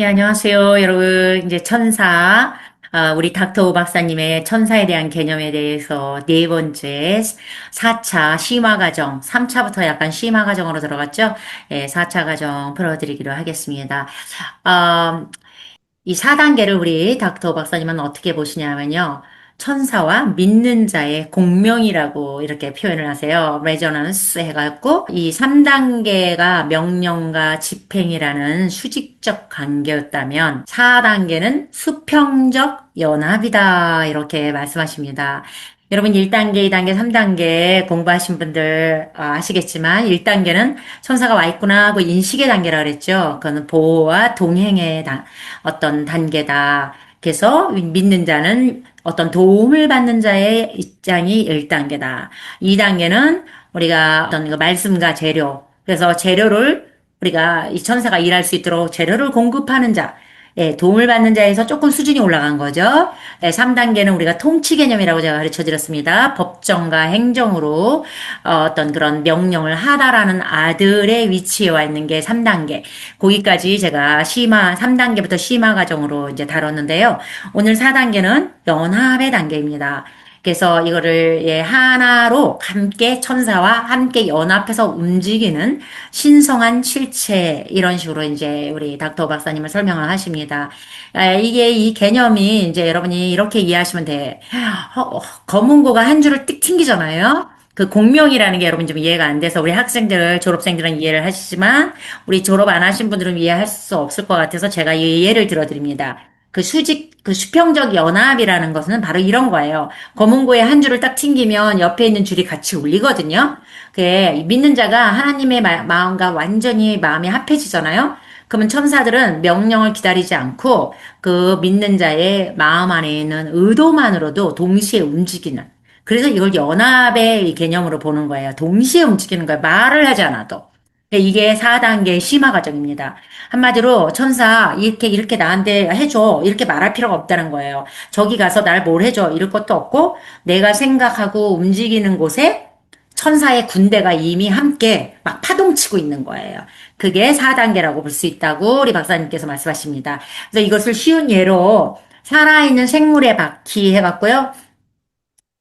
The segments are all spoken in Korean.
예, 안녕하세요, 여러분. 이제 천사, 우리 닥터 박사님의 천사에 대한 개념에 대해서 네 번째 4차 심화 과정, 3차부터 약간 심화 과정으로 들어갔죠? 예, 4차 과정 풀어드리기로 하겠습니다. 어, 이 4단계를 우리 닥터 박사님은 어떻게 보시냐면요. 천사와 믿는 자의 공명이라고 이렇게 표현을 하세요. 레저넌스 해갖고 이 3단계가 명령과 집행이라는 수직적 관계였다면 4단계는 수평적 연합이다 이렇게 말씀하십니다. 여러분 1단계, 2단계, 3단계 공부하신 분들 아시겠지만 1단계는 천사가 와 있구나 하고 인식의 단계라 그랬죠. 그거는 보호와 동행의 어떤 단계다. 그래서 믿는 자는 어떤 도움을 받는 자의 입장이 1단계다. 2단계는 우리가 어떤 그 말씀과 재료. 그래서 재료를 우리가 이 천사가 일할 수 있도록 재료를 공급하는 자. 예, 도움을 받는 자에서 조금 수준이 올라간 거죠. 예, 3단계는 우리가 통치 개념이라고 제가 가르쳐 드렸습니다. 법정과 행정으로 어떤 그런 명령을 하다라는 아들의 위치에 와 있는 게 3단계. 거기까지 제가 심화, 3단계부터 심화 과정으로 이제 다뤘는데요. 오늘 4단계는 연합의 단계입니다. 그래서 이거를 예, 하나로 함께 천사와 함께 연합해서 움직이는 신성한 실체 이런 식으로 이제 우리 닥터 박사님을 설명을 하십니다. 이게 이 개념이 이제 여러분이 이렇게 이해하시면 돼. 검은고가 한 줄을 띡 튕기잖아요. 그 공명이라는 게 여러분 좀 이해가 안 돼서 우리 학생들, 졸업생들은 이해를 하시지만 우리 졸업 안 하신 분들은 이해할 수 없을 것 같아서 제가 이 예를 들어드립니다. 그 수평적 연합이라는 것은 바로 이런 거예요. 검은고에 한 줄을 딱 튕기면 옆에 있는 줄이 같이 울리거든요. 그게 믿는 자가 하나님의 마음과 완전히 마음이 합해지잖아요. 그러면 천사들은 명령을 기다리지 않고 그 믿는 자의 마음 안에 있는 의도만으로도 동시에 움직이는. 그래서 이걸 연합의 개념으로 보는 거예요. 동시에 움직이는 거예요. 말을 하지 않아도. 이게 4단계 심화 과정입니다. 한마디로 천사 이렇게 나한테 해줘 이렇게 말할 필요가 없다는 거예요. 저기 가서 날 뭘 해줘 이럴 것도 없고 내가 생각하고 움직이는 곳에 천사의 군대가 이미 함께 막 파동치고 있는 거예요. 그게 4단계라고 볼 수 있다고 우리 박사님께서 말씀하십니다. 그래서 이것을 쉬운 예로 살아있는 생물의 바퀴 해갖고요.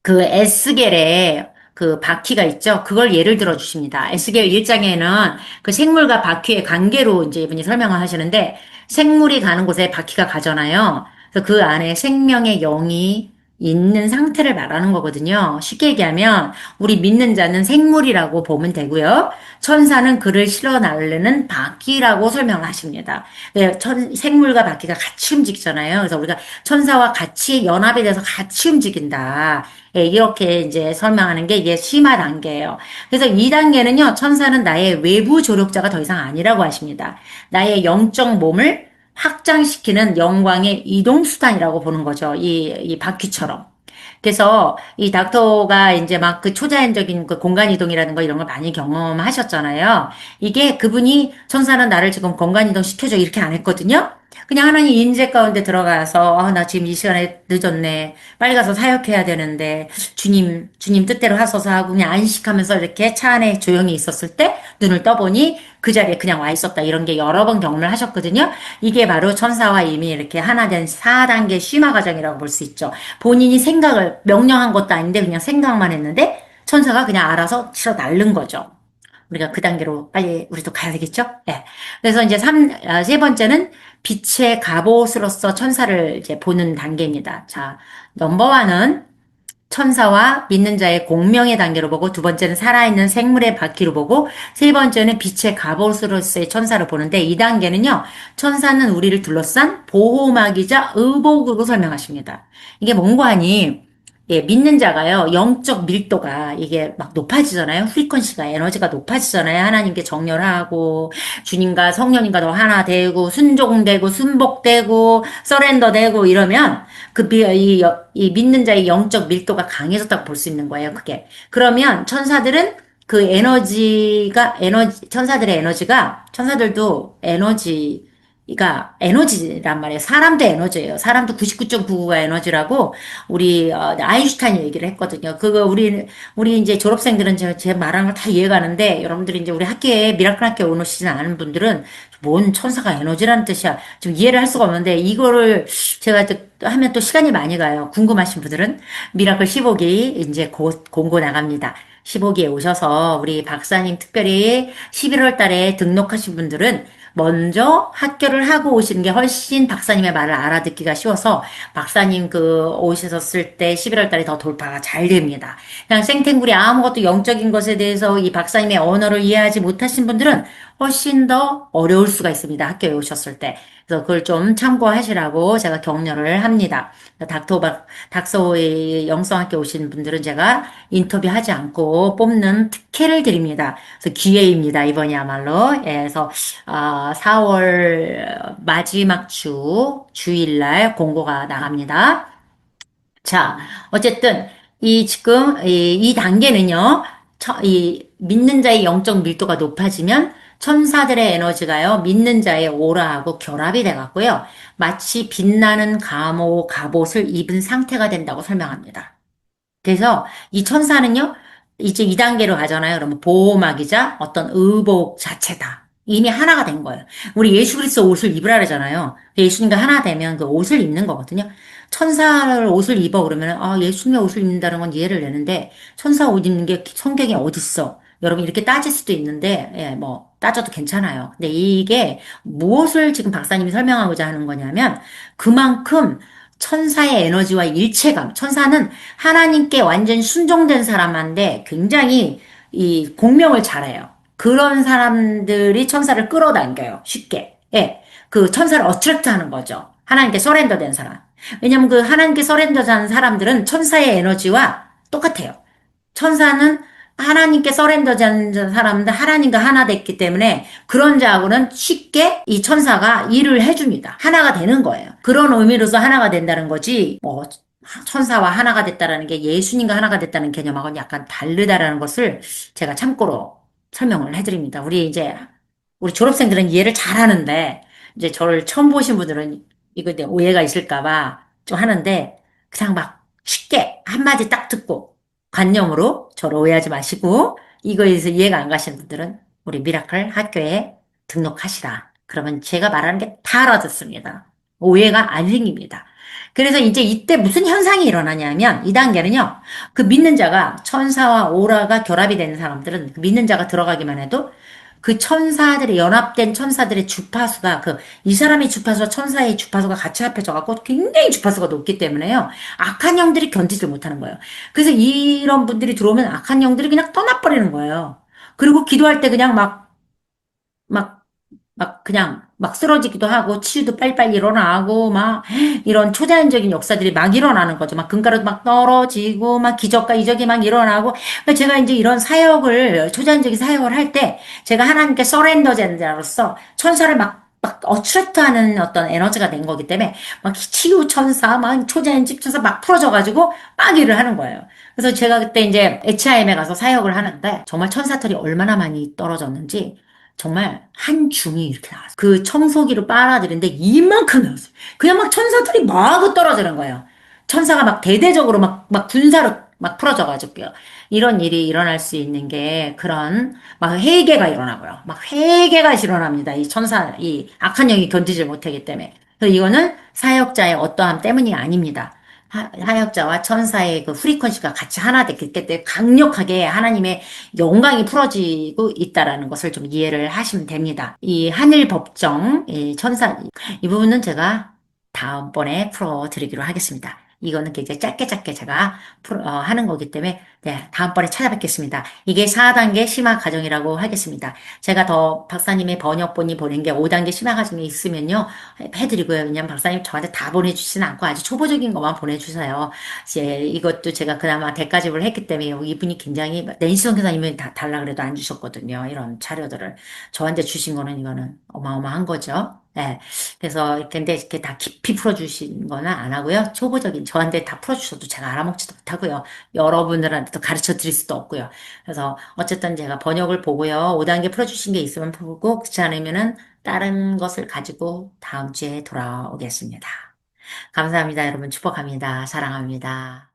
그 에스겔에 그 바퀴가 있죠. 그걸 예를 들어 주십니다. 에스겔 1장에는 그 생물과 바퀴의 관계로 이제 이분이 설명을 하시는데 생물이 가는 곳에 바퀴가 가잖아요. 그래서 그 안에 생명의 영이 있는 상태를 말하는 거거든요. 쉽게 얘기하면 우리 믿는 자는 생물이라고 보면 되고요. 천사는 그를 실어 나르는 바퀴라고 설명을 하십니다. 네, 생물과 바퀴가 같이 움직이잖아요. 그래서 우리가 천사와 같이 연합이 돼서 같이 움직인다. 예, 이렇게 이제 설명하는 게 이게 심화 단계예요. 그래서 2단계는요, 천사는 나의 외부 조력자가 더 이상 아니라고 하십니다. 나의 영적 몸을 확장시키는 영광의 이동수단이라고 보는 거죠. 이 바퀴처럼. 그래서 이 닥터가 이제 막 그 초자연적인 그 공간 이동이라는 거 이런 걸 많이 경험하셨잖아요. 이게 그분이 천사는 나를 지금 공간 이동 시켜줘 이렇게 안 했거든요. 그냥 하나님 인재 가운데 들어가서 나 지금 이 시간에 늦었네. 빨리 가서 사역해야 되는데 주님 뜻대로 하소서 하고 그냥 안식하면서 이렇게 차 안에 조용히 있었을 때 눈을 떠보니 그 자리에 그냥 와 있었다. 이런 게 여러 번 경험을 하셨거든요. 이게 바로 천사와 이미 이렇게 하나 된 4단계 심화 과정이라고 볼 수 있죠. 본인이 생각을 명령한 것도 아닌데 그냥 생각만 했는데 천사가 그냥 알아서 치러 날른 거죠. 우리가 그 단계로 빨리 우리도 가야 되겠죠? 예. 그래서 이제 세 번째는 빛의 갑옷으로서 천사를 이제 보는 단계입니다. 자, 넘버원은 천사와 믿는 자의 공명의 단계로 보고 두 번째는 살아있는 생물의 바퀴로 보고 세 번째는 빛의 갑옷으로서의 천사를 보는데 이 단계는요. 천사는 우리를 둘러싼 보호막이자 의복으로 설명하십니다. 이게 뭔고 하니 예, 믿는 자가요, 영적 밀도가 이게 막 높아지잖아요. 프리퀀시가, 에너지가 높아지잖아요. 하나님께 정렬하고, 주님과 성령님과 더 하나 되고, 순종되고, 순복되고, 서렌더되고, 이러면, 이 믿는 자의 영적 밀도가 강해졌다고 볼 수 있는 거예요, 그게. 그러면 천사들은 천사들의 에너지가, 천사들도 에너지, 이가 에너지란 말이에요. 사람도 에너지예요. 사람도 99.99가 에너지라고 우리 아인슈타인이 얘기를 했거든요. 그거 우리 이제 졸업생들은 제 말하는 걸 다 이해가는데 여러분들이 이제 우리 학교에 미라클 학교에 오시지 않은 분들은 뭔 천사가 에너지라는 뜻이야. 좀 이해를 할 수가 없는데 이거를 제가 또 하면 또 시간이 많이 가요. 궁금하신 분들은 미라클 15기 이제 곧 공고 나갑니다. 15기에 오셔서 우리 박사님 특별히 11월 달에 등록하신 분들은 먼저 학교를 하고 오시는 게 훨씬 박사님의 말을 알아듣기가 쉬워서 박사님 그 오셨을 때 11월 달에 더 돌파가 잘 됩니다. 그냥 생탱구리 아무것도 영적인 것에 대해서 이 박사님의 언어를 이해하지 못하신 분들은 훨씬 더 어려울 수가 있습니다. 학교에 오셨을 때. 그래서 그걸 좀 참고하시라고 제가 격려를 합니다. 닥서의 영성학교 오신 분들은 제가 인터뷰하지 않고 뽑는 특혜를 드립니다. 그래서 기회입니다. 이번이야말로. 예, 그래서 4월 마지막 주일날 공고가 나갑니다. 자, 어쨌든 지금 이 단계는요. 이 믿는 자의 영적 밀도가 높아지면 천사들의 에너지가요. 믿는 자의 오라하고 결합이 돼 갖고요. 마치 빛나는 갑옷을 입은 상태가 된다고 설명합니다. 그래서 이 천사는요, 이제 2단계로 가잖아요. 그러면 보호막이자 어떤 의복 자체다. 이미 하나가 된 거예요. 우리 예수 그리스도 옷을 입으라 그러잖아요. 예수님과 하나 되면 그 옷을 입는 거거든요. 천사를 옷을 입어 그러면 예수님의 옷을 입는다는 건 이해를 되는데 천사 옷 입는 게 성경에 어딨어? 여러분 이렇게 따질 수도 있는데 예, 뭐 따져도 괜찮아요. 근데 이게 무엇을 지금 박사님이 설명하고자 하는 거냐면 그만큼 천사의 에너지와 일체감. 천사는 하나님께 완전 순종된 사람한테 굉장히 이 공명을 잘해요. 그런 사람들이 천사를 끌어당겨요. 쉽게. 예. 그 천사를 어트랙트 하는 거죠. 하나님께 서렌더 된 사람. 왜냐면 그 하나님께 서렌더 된 사람들은 천사의 에너지와 똑같아요. 천사는 하나님께 서렌더된 사람들 하나님과 하나 됐기 때문에 그런 자하고는 쉽게 이 천사가 일을 해줍니다. 하나가 되는 거예요. 그런 의미로서 하나가 된다는 거지 뭐 천사와 하나가 됐다라는 게 예수님과 하나가 됐다는 개념하고는 약간 다르다라는 것을 제가 참고로 설명을 해드립니다. 우리 졸업생들은 이해를 잘 하는데 이제 저를 처음 보신 분들은 이거 오해가 있을까 봐 좀 하는데 그냥 막 쉽게 한마디 딱 듣고 관념으로 저를 오해하지 마시고 이거에 대해서 이해가 안 가시는 분들은 우리 미라클 학교에 등록하시라. 그러면 제가 말하는 게 다 알아듣습니다. 오해가 안 생깁니다. 그래서 이제 이때 무슨 현상이 일어나냐면 이 단계는요. 그 믿는 자가 천사와 오라가 결합이 되는 사람들은 그 믿는 자가 들어가기만 해도 그 천사들의 연합된 천사들의 주파수가 이 사람의 주파수와 천사의 주파수가 같이 합해져 갖고 굉장히 주파수가 높기 때문에요. 악한 영들이 견디질 못하는 거예요. 그래서 이런 분들이 들어오면 악한 영들이 그냥 떠나버리는 거예요. 그리고 기도할 때 그냥 막 그냥 막 쓰러지기도 하고 치유도 빨리빨리 일어나고 막 이런 초자연적인 역사들이 막 일어나는 거죠. 막 금가루 막 떨어지고 막 기적과 이적이 막 일어나고 그러니까 제가 이제 이런 사역을 초자연적인 사역을 할 때 제가 하나님께 서렌더 자로서 천사를 막 어트랙트하는 어떤 에너지가 된 거기 때문에 막 치유 천사 막 초자연적 천사 막 풀어져가지고 막 일을 하는 거예요. 그래서 제가 그때 이제 HIM에 가서 사역을 하는데 정말 천사들이 얼마나 많이 떨어졌는지 정말 한 줌이 이렇게 나왔어요. 그 청소기로 빨아들이는데 이만큼 나왔어요. 그냥 막 천사들이 막 떨어지는 거예요. 천사가 막 대대적으로 막 군사로 막 풀어져가지고요. 이런 일이 일어날 수 있는 게 그런 막 회개가 일어나고요. 막 회개가 일어납니다. 이 악한 영이 견디질 못하기 때문에. 그래서 이거는 사역자의 어떠함 때문이 아닙니다. 하역자와 천사의 그 프리퀀시가 같이 하나 됐기 때문에 강력하게 하나님의 영광이 풀어지고 있다라는 것을 좀 이해를 하시면 됩니다. 이 하늘 법정, 이 천사, 이 부분은 제가 다음번에 풀어드리기로 하겠습니다. 이거는 굉장히 짧게 제가 하는 거기 때문에 네, 다음번에 찾아뵙겠습니다. 이게 4단계 심화 과정이라고 하겠습니다. 제가 더 박사님의 번역본이 보낸 게 5단계 심화 과정이 있으면요. 해드리고요. 왜냐면 박사님 저한테 다 보내주시진 않고 아주 초보적인 것만 보내주세요. 이제 이것도 제가 그나마 대가집을 했기 때문에 이분이 굉장히 낸시 선교사님이 다 달라 그래도 안 주셨거든요. 이런 자료들을. 저한테 주신 거는 이거는 어마어마한 거죠. 예. 그래서, 근데 이렇게 다 깊이 풀어주신 거는 안 하고요. 초보적인, 저한테 다 풀어주셔도 제가 알아먹지도 못하고요. 여러분들한테도 가르쳐 드릴 수도 없고요. 그래서, 어쨌든 제가 번역을 보고요. 5단계 풀어주신 게 있으면 풀고, 그렇지 않으면은 다른 것을 가지고 다음 주에 돌아오겠습니다. 감사합니다. 여러분 축복합니다. 사랑합니다.